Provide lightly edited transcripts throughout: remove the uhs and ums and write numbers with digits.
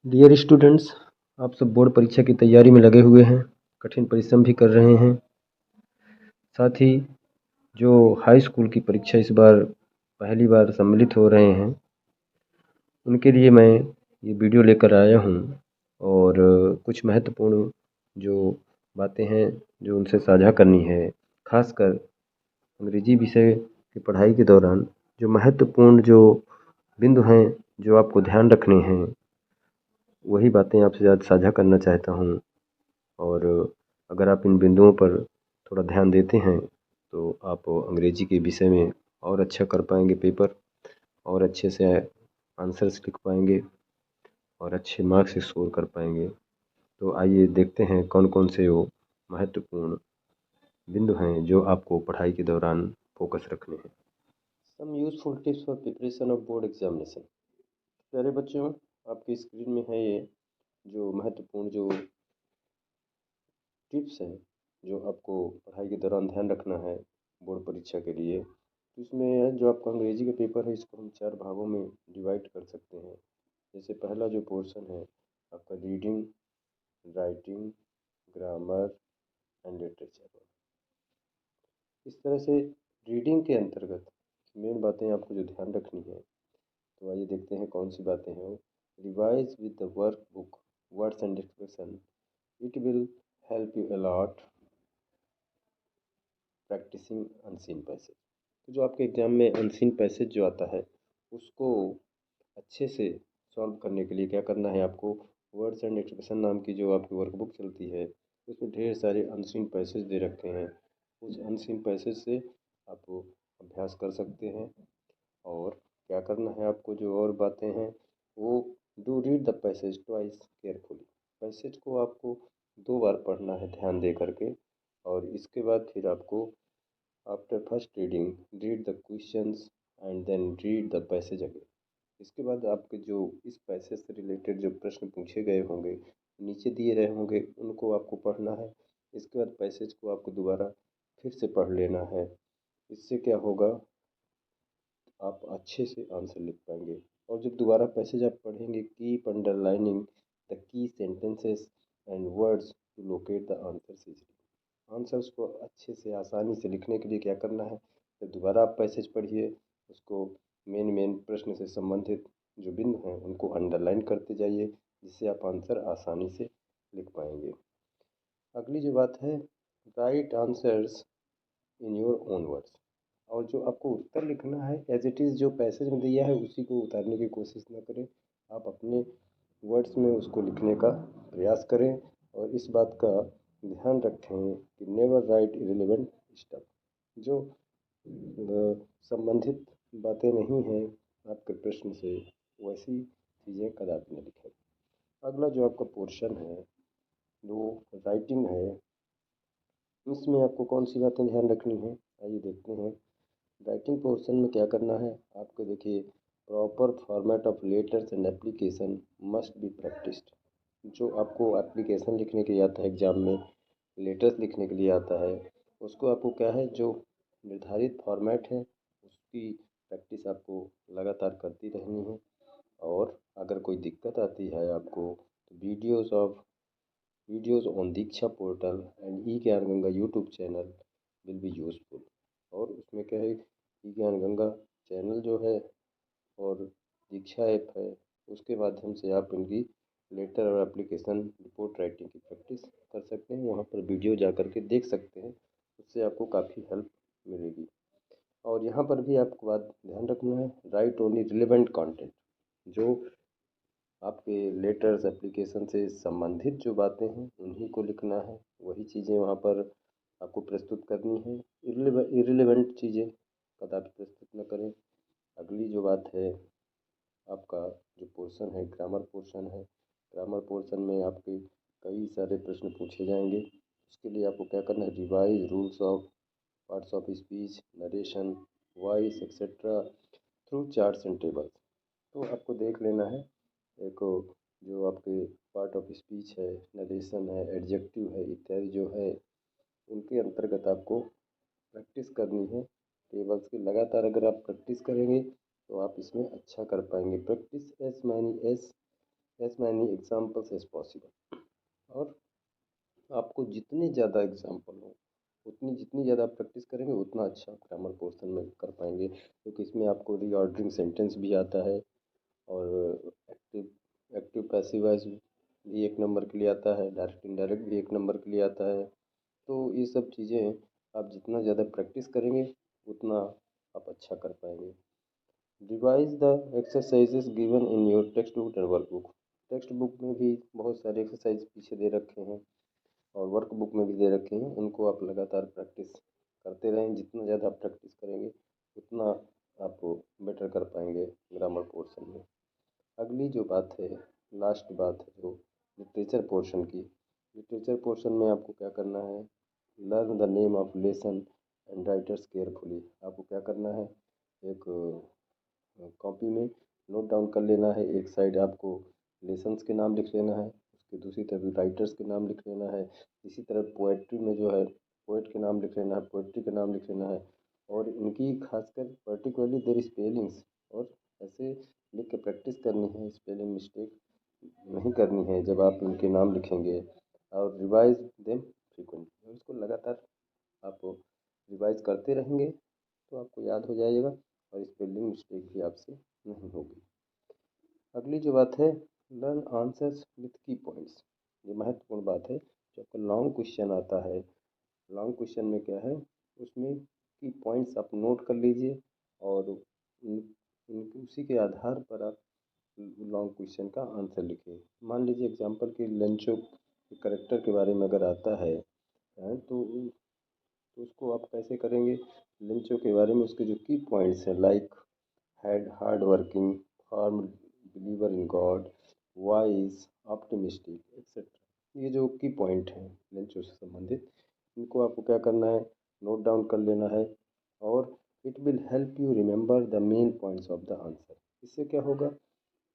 Dear students, आप सब board परीक्षा की तैयारी में लगे हुए हैं, कठिन परिश्रम भी कर रहे हैं। साथ ही जो हाई स्कूल की परीक्षा इस बार पहली बार सम्मिलित हो रहे हैं, उनके लिए मैं ये वीडियो लेकर आया हूँ और कुछ महत्वपूर्ण जो बातें हैं जो उनसे साझा करनी है। खासकर अंग्रेजी विषय की पढ़ाई के दौरान जो महत्वपूर्ण जो बिंदु हैं जो आपको ध्यान रखने हैं, वही बातें आपसे आज साझा करना चाहता हूँ। और अगर आप इन बिंदुओं पर थोड़ा ध्यान देते हैं तो आप अंग्रेजी के विषय में और अच्छा कर पाएंगे पेपर, और अच्छे से आंसर्स लिख पाएंगे और अच्छे मार्क्स स्कोर कर पाएंगे। तो आइए देखते हैं कौन कौन से वो महत्वपूर्ण बिंदु हैं जो आपको पढ़ाई के दौरान फोकस रखने हैं। Some useful tips for preparation of board examination. प्यारे बच्चों, आपकी स्क्रीन में है ये जो महत्वपूर्ण जो टिप्स हैं जो आपको पढ़ाई के दौरान ध्यान रखना है बोर्ड परीक्षा के लिए। तो इसमें जो आपका अंग्रेजी का पेपर है, इसको हम 4 भागों में डिवाइड कर सकते हैं। जैसे पहला जो पोर्शन है आपका reading, writing, grammar and literature. इस तरह से रीडिंग के अंतर्गत मेन बातें आपको जो ध्यान रखनी है, तो आइए देखते हैं कौन सी बातें हैं वो। Revise with the work book words and expression, it will help you a lot practising unseen passage. तो जो आपके एग्जाम में अनसीन पैसेज जो आता है, उसको अच्छे से सॉल्व करने के लिए क्या करना है आपको, वर्ड्स एंड एक्सप्रेशन नाम की जो आपकी वर्कबुक चलती है, उसमें ढेर सारे अनसीन पैसेज दे रखे हैं। उस अनसीन पैसेज से आप अभ्यास कर सकते हैं। और क्या करना है आपको, जो और बातें हैं वो, do read the passage twice carefully. Passage को आपको 2 बार पढ़ना है ध्यान दे करके। और इसके बाद फिर आपको after first reading read the questions and then read the passage again. इसके बाद आपके जो इस पैसेज से रिलेटेड जो प्रश्न पूछे गए होंगे, नीचे दिए रहे होंगे, उनको आपको पढ़ना है। इसके बाद पैसेज को आपको दोबारा फिर से पढ़ लेना है। इससे क्या होगा, आप अच्छे से आंसर लिख पाएंगे। और जब दोबारा पैसेज आप पढ़ेंगे, keep underlining the key sentences and words to locate the answers easily. Answers को अच्छे से आसानी से लिखने के लिए क्या करना है, जब दोबारा आप पैसेज पढ़िए, उसको मेन मेन प्रश्न से संबंधित जो बिंदु हैं उनको अंडरलाइन करते जाइए, जिससे आप आंसर आसानी से लिख पाएंगे। अगली जो बात है, right answers in your own words. और जो आपको उत्तर लिखना है एज इट इज़ जो पैसेज में दिया है उसी को उतारने की कोशिश ना करें। आप अपने वर्ड्स में उसको लिखने का प्रयास करें। और इस बात का ध्यान रखें कि नेवर राइट इरेलीवेंट स्टफ। जो संबंधित बातें नहीं हैं आपके प्रश्न से, वैसी चीज़ें कदापि न लिखें। अगला जो आपका पोर्शन है वो राइटिंग है। इसमें आपको कौन सी बातें ध्यान रखनी है, आइए देखते हैं। राइटिंग पोर्शन में क्या करना है आपको, देखिए, proper format of letters and application must be practised. जो आपको एप्लीकेशन लिखने के लिए आता है एग्जाम में, लेटर्स लिखने के लिए आता है, उसको आपको क्या है, जो निर्धारित फॉर्मेट है उसकी प्रैक्टिस आपको लगातार करती रहनी है। और अगर कोई दिक्कत आती है आपको, तो videos on Diksha portal and e Gyan Ganga YouTube channel will be useful. और उसमें क्या है, ई ज्ञान गंगा चैनल जो है और दीक्षा ऐप है, उसके माध्यम से आप इनकी लेटर और एप्लीकेशन रिपोर्ट राइटिंग की प्रैक्टिस कर सकते हैं। वहाँ पर वीडियो जा कर के देख सकते हैं, उससे आपको काफ़ी हेल्प मिलेगी। और यहाँ पर भी आपको बात ध्यान रखना है, राइट ओनली रिलेवेंट कंटेंट। जो आपके लेटर्स एप्लीकेशन से संबंधित जो बातें हैं उन्हीं को लिखना है, वही चीज़ें वहाँ पर आपको प्रस्तुत करनी है। इरिलेवेंट चीज़ें कदापि प्रस्तुत न करें। अगली जो बात है, आपका जो पोर्शन है ग्रामर पोर्शन है। ग्रामर पोर्शन में आपके कई सारे प्रश्न पूछे जाएंगे। उसके लिए आपको क्या करना है, revise rules of parts of speech, narration, voice etcetera through charts and tables. तो आपको देख लेना है, एक जो आपके पार्ट ऑफ स्पीच है, नरेशन है, एडजेक्टिव है इत्यादि जो है, उनके अंतर्गत आपको प्रैक्टिस करनी है। टेबल्स की लगातार अगर आप प्रैक्टिस करेंगे तो आप इसमें अच्छा कर पाएंगे। Practice as many as as many examples as possible. और आपको जितने ज़्यादा एग्जाम्पल हो, जितनी ज़्यादा प्रैक्टिस करेंगे उतना अच्छा ग्रामर पोर्शन में कर पाएंगे, क्योंकि इसमें आपको रीऑर्डरिंग सेंटेंस भी आता है, और एक्टिव एक्टिव पैसिव वॉइस भी एक नंबर के लिए आता है, डायरेक्ट इनडायरेक्ट भी एक नंबर के लिए आता है। तो ये सब चीज़ें आप जितना ज़्यादा प्रैक्टिस करेंगे उतना आप अच्छा कर पाएंगे। Revise the exercises given in your text book and work book. Text book में भी बहुत सारे एक्सरसाइज पीछे दे रखे हैं और वर्क बुक में भी दे रखे हैं, उनको आप लगातार प्रैक्टिस करते रहें। जितना ज़्यादा आप प्रैक्टिस करेंगे उतना आप बेटर कर पाएंगे ग्रामर पोर्शन में। अगली जो बात है, लास्ट बात है जो लिटरेचर पोर्शन की। लिटरेचर पोर्शन में आपको क्या करना है, learn the name of lesson and writers carefully. आपको क्या करना है, एक कॉपी में नोट डाउन कर लेना है। एक साइड आपको लेसन्स के नाम लिख लेना है, उसके दूसरी तरफ राइटर्स के नाम लिख लेना है। इसी तरह पोएट्री में जो है पोएट के नाम लिख लेना है, पोएट्री के नाम लिख लेना है, और इनकी खासकर पर्टिकुलरली देयर स्पेलिंग्स, और ऐसे लिख के प्रैक्टिस करनी है, स्पेलिंग मिस्टेक नहीं करनी है जब आप इनके नाम लिखेंगे। और रिवाइज देम फ्रीक्वेंटली, इसको लगातार आप रिवाइज करते रहेंगे तो आपको याद हो जाएगा और स्पेलिंग मिस्टेक भी आपसे नहीं होगी। अगली जो बात है, लर्न आंसर्स विथ की पॉइंट्स। ये महत्वपूर्ण बात है। जब आपका लॉन्ग क्वेश्चन आता है, लॉन्ग क्वेश्चन में क्या है, उसमें की पॉइंट्स आप नोट कर लीजिए और उसी के आधार पर आप लॉन्ग क्वेश्चन का आंसर लिखिए। मान लीजिए एग्जांपल के लंचो के करेक्टर के बारे में अगर आता है, तो उसको आप कैसे करेंगे, लंचो के बारे में उसके जो की पॉइंट्स हैं, like had hard working, firm, believer in God, wise, optimistic etcetera. ये जो की पॉइंट हैं लंचो से संबंधित, इनको आपको क्या करना है, नोट डाउन कर लेना है, और it will help you remember the main points of the answer. इससे क्या होगा,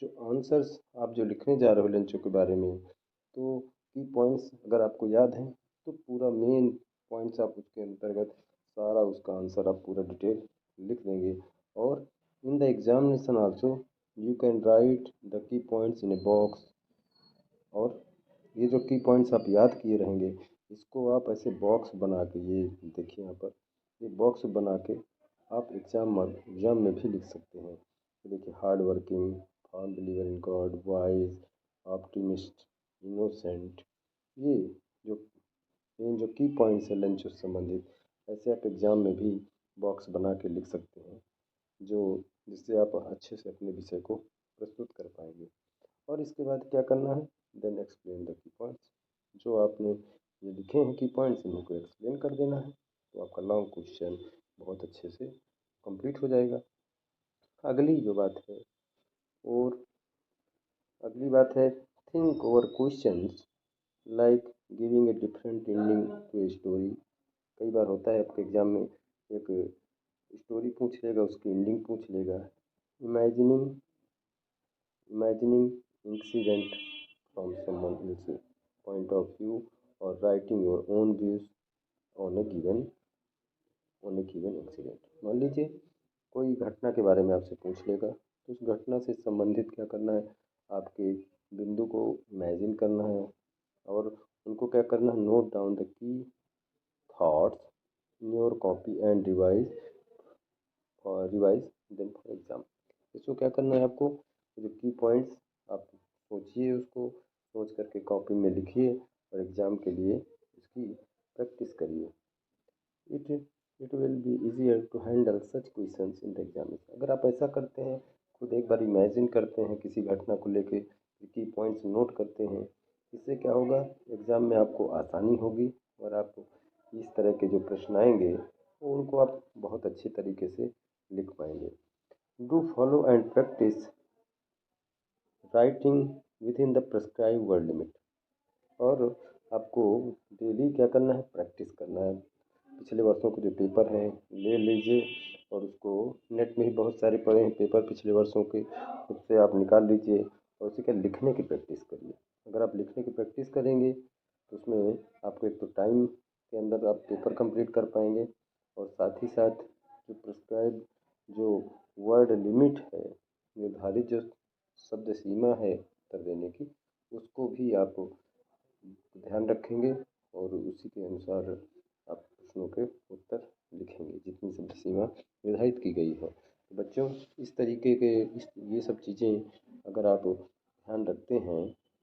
जो आंसर्स आप जो लिखने जा रहे हो लंचों के बारे में, तो की पॉइंट्स अगर आपको याद हैं तो पूरा मेन पॉइंट्स आप उसके अंतर्गत सारा उसका आंसर आप पूरा डिटेल लिख देंगे। और इन the examination also you can write the key points in a box. और ये जो की पॉइंट्स आप याद किए रहेंगे, इसको आप ऐसे बॉक्स बना के, ये देखिए यहाँ पर, ये बॉक्स बना के आप एग्ज़ाम में भी लिख सकते हैं। देखिए, hard working, firm believer in God, wise, optimist, innocent, ये जो की पॉइंट्स है लंच से संबंधित, ऐसे आप एग्ज़ाम में भी बॉक्स बना के लिख सकते हैं, जो जिससे आप अच्छे से अपने विषय को प्रस्तुत कर पाएंगे। और इसके बाद क्या करना है, then explain the key points. जो आपने ये लिखे हैं की पॉइंट्स, इनको एक्सप्लेन कर देना है, तो आपका लॉन्ग क्वेश्चन बहुत अच्छे से कंप्लीट हो जाएगा। अगली जो बात है, और अगली बात है, think over questions like giving a different ending to a story. कई बार होता है आपके एग्जाम में एक स्टोरी पूछ लेगा, उसकी एंडिंग पूछ लेगा। Imagining imagining incident from someone else point of view, और writing your own views on a given incident. मान लीजिए कोई घटना के बारे में आपसे पूछ लेगा, तो उस घटना से संबंधित क्या करना है, आपके बिंदु को इमेजिन करना है, और उनको क्या करना है, note down the key thoughts in your copy and revise them for exam. इसको क्या करना है आपको, जो की पॉइंट्स आप सोचिए, उसको सोच करके कॉपी में लिखिए और एग्ज़ाम के लिए इसकी प्रैक्टिस करिए। It it will be easier to handle such questions in the examination. अगर आप ऐसा करते हैं, खुद एक बार इमेजिन करते हैं किसी घटना को लेके, की पॉइंट्स नोट करते हैं, इससे क्या होगा, एग्ज़ाम में आपको आसानी होगी, और आप इस तरह के जो प्रश्न आएंगे वो उनको आप बहुत अच्छे तरीके से लिख पाएंगे। Do follow and practice writing with in the prescribe word limit. और आपको डेली क्या करना है, प्रैक्टिस करना है। पिछले वर्षों के जो पेपर हैं ले लीजिए, और उसको नेट में ही बहुत सारे पड़े हैं पेपर पिछले वर्षों के, उससे आप निकाल लीजिए और उसी का लिखने की प्रैक्टिस करिए। अगर आप लिखने की प्रैक्टिस करेंगे तो उसमें आपको एक तो टाइम के अंदर आप पेपर कंप्लीट कर पाएंगे, और साथ ही साथ जो प्रिस्क्राइब जो वर्ड लिमिट है, निर्धारित जो शब्द सीमा है उत्तर देने की, उसको भी आप ध्यान रखेंगे और उसी के अनुसार आप प्रश्नों के उत्तर लिखेंगे जितनी समय सीमा निर्धारित की गई है। तो बच्चों, इस तरीके के ये सब चीज़ें अगर आप ध्यान रखते हैं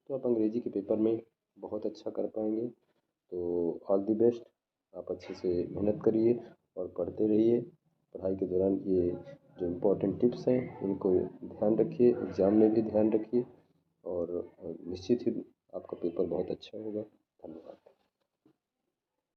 तो आप अंग्रेजी के पेपर में बहुत अच्छा कर पाएंगे। तो ऑल द बेस्ट। आप अच्छे से मेहनत करिए और पढ़ते रहिए। पढ़ाई के दौरान ये जो इम्पोर्टेंट टिप्स हैं इनको ध्यान रखिए, एग्ज़ाम में भी ध्यान रखिए और निश्चित ही आपका पेपर बहुत अच्छा होगा। धन्यवाद।